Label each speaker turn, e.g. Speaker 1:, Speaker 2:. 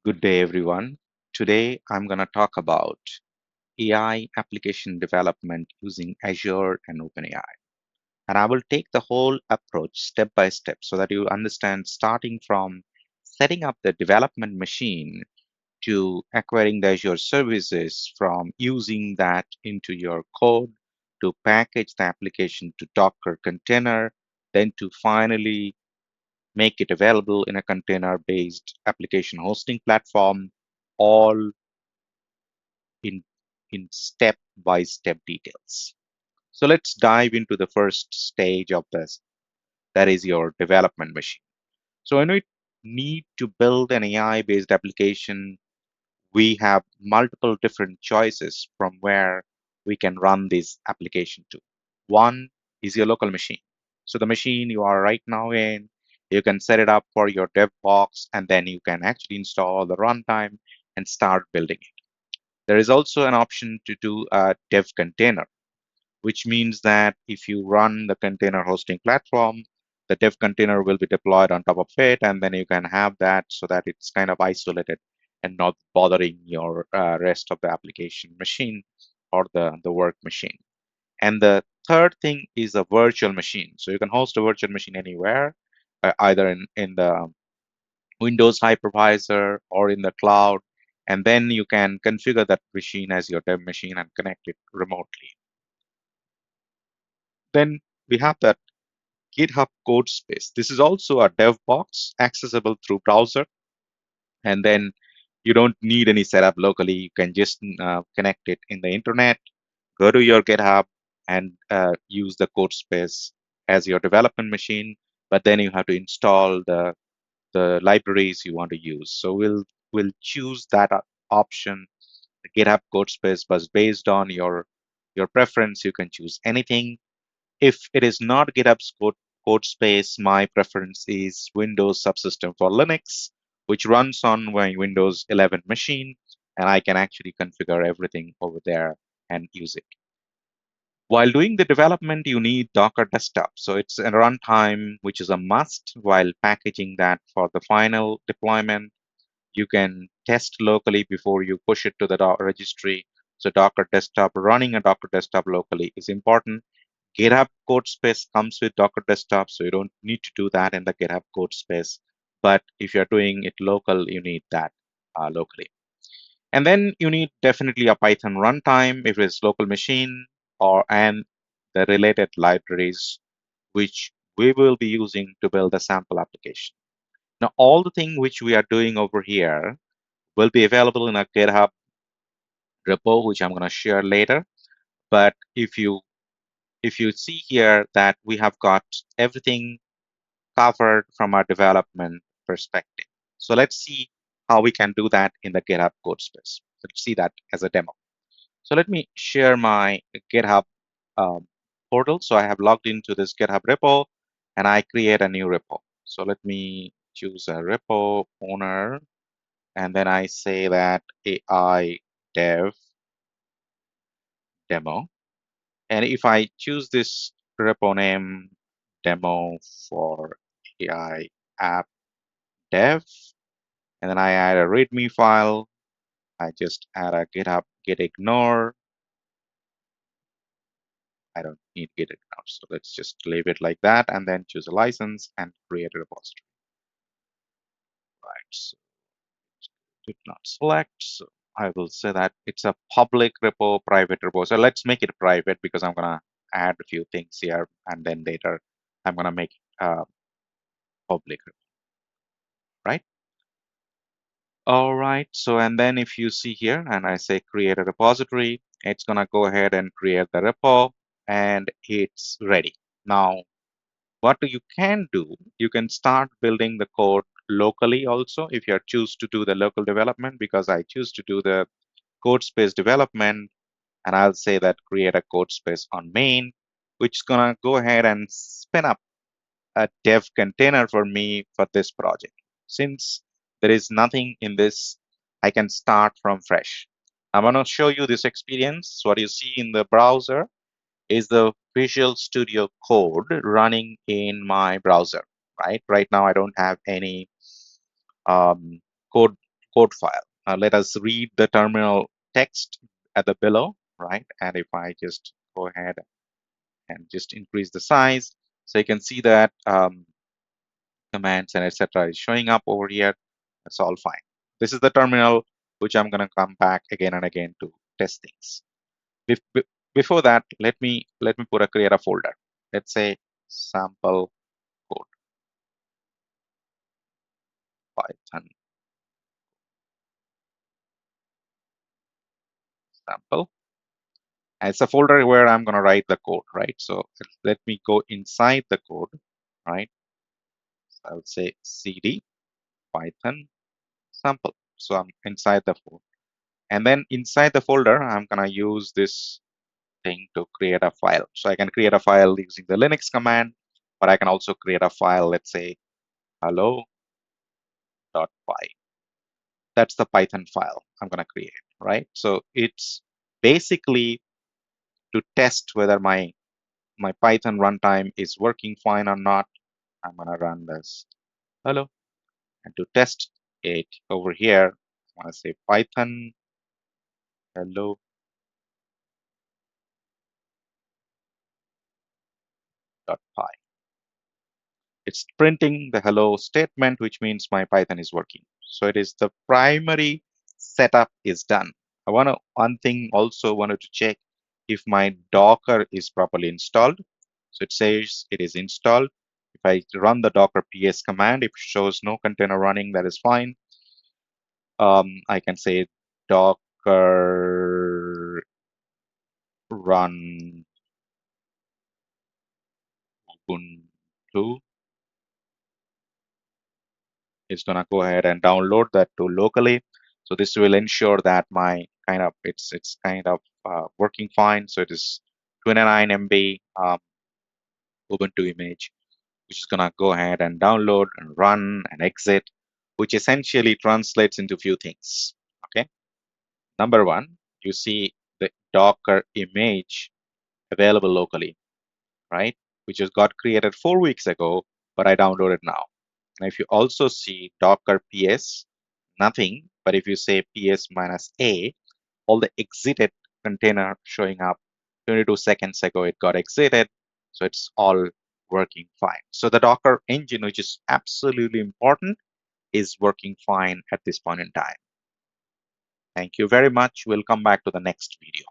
Speaker 1: Good day, everyone. Today, I'm going to talk about AI application development using Azure and OpenAI. And I will take the whole approach step by step so that you understand starting from setting up the development machine to acquiring the Azure services, from using that into your code to package the application to Docker container, then to finally make it available in a container-based application hosting platform, all in, in step-by-step details. So let's dive into the first stage of this, that is your development machine. So when we need to build an AI-based application, we have multiple different choices from where we can run this application to. One is your local machine. So the machine you are right now in, you can set it up for your dev box, and then you can actually install the runtime and start building it. There is also an option to do a dev container, which means that if you run the container hosting platform, the dev container will be deployed on top of it, and then you can have that so that it's kind of isolated and not bothering your rest of the application machine or the work machine. And the third thing is a virtual machine. So you can host a virtual machine anywhere, either in the Windows hypervisor or in the cloud, and then you can configure that machine as your dev machine and connect it remotely. Then we have that GitHub code space. This is also a dev box accessible through browser, and then you don't need any setup locally. You can just connect it in the internet, go to your GitHub, and use the code space as your development machine. But then you have to install the libraries you want to use. So we'll choose that option, the GitHub code space, but based on your preference, you can choose anything. If it is not GitHub's code space, my preference is Windows Subsystem for Linux, which runs on my Windows 11 machine, and I can actually configure everything over there and use it. While doing the development, you need Docker Desktop. So it's a runtime, which is a must. While packaging that for the final deployment, you can test locally before you push it to the registry. So Docker Desktop, running a Docker Desktop locally is important. GitHub code space comes with Docker Desktop, so you don't need to do that in the GitHub code space. But if you're doing it local, you need that locally. And then you need definitely a Python runtime if it's local machine, and the related libraries, which we will be using to build a sample application. Now, all the thing which we are doing over here will be available in a GitHub repo, which I'm going to share later. But if you see here that we have got everything covered from a development perspective. So let's see how we can do that in the GitHub code space. Let's see that as a demo. So let me share my GitHub portal. So I have logged into this GitHub repo, and I create a new repo. So let me choose a repo owner, and then I say that AI dev demo. And if I choose this repo name demo for AI app dev, and then I add a README file, I just add a GitHub git ignore. I don't need git ignore, so let's just leave it like that, and then choose a license and create a repository. Right, so did not select, so I will say that it's a public repo, private repo. So let's make it private because I'm gonna add a few things here, and then later I'm gonna make it public, right? All right, so and then if you see here and I say create a repository, it's gonna go ahead and create the repo, and it's ready. Now, what you can do, you can start building the code locally also if you choose to do the local development, because I choose to do the code space development, and I'll say that create a code space on main, which is gonna go ahead and spin up a dev container for me for this project. Since there is nothing in this, I can start from fresh. I'm going to show you this experience. So what you see in the browser is the Visual Studio Code running in my browser, right? Right now, I don't have any um, code code file. Let us read the terminal text at the below, right? And if I just go ahead and just increase the size, so you can see that commands and etc. is showing up over here. That's all fine. This is the terminal which I'm going to come back again and again to test things. Before that, let me create a folder. Let's say sample code Python sample. And it's a folder where I'm going to write the code, right? So let me go inside the code, right? So I would say cd Python sample. So I'm inside the folder. And then inside the folder, I'm going to use this thing to create a file. So I can create a file using the Linux command, but I can also create a file, let's say hello.py. That's the Python file I'm going to create, right? So it's basically to test whether my Python runtime is working fine or not. I'm going to run this hello. And to test it over here, I want to say Python hello.py. It's printing the hello statement, which means my Python is working. So it is the primary setup is done. One thing also wanted to check if my Docker is properly installed. So it says it is installed. If I run the docker ps command, if it shows no container running, that is fine. I can say docker run Ubuntu. It's gonna go ahead and download that to locally. So this will ensure that my it's kind of working fine. So it is 29 MB Ubuntu image, which is gonna go ahead and download and run and exit, which essentially translates into few things. Okay. Number one, you see the Docker image available locally, right? Which has got created 4 weeks ago, but I downloaded now. And if you also see Docker PS, nothing, but if you say PS minus A, all the exited container showing up 22 seconds ago, it got exited. So it's all working fine. So the Docker engine, which is absolutely important, is working fine at this point in time. Thank you very much. We'll come back to the next video.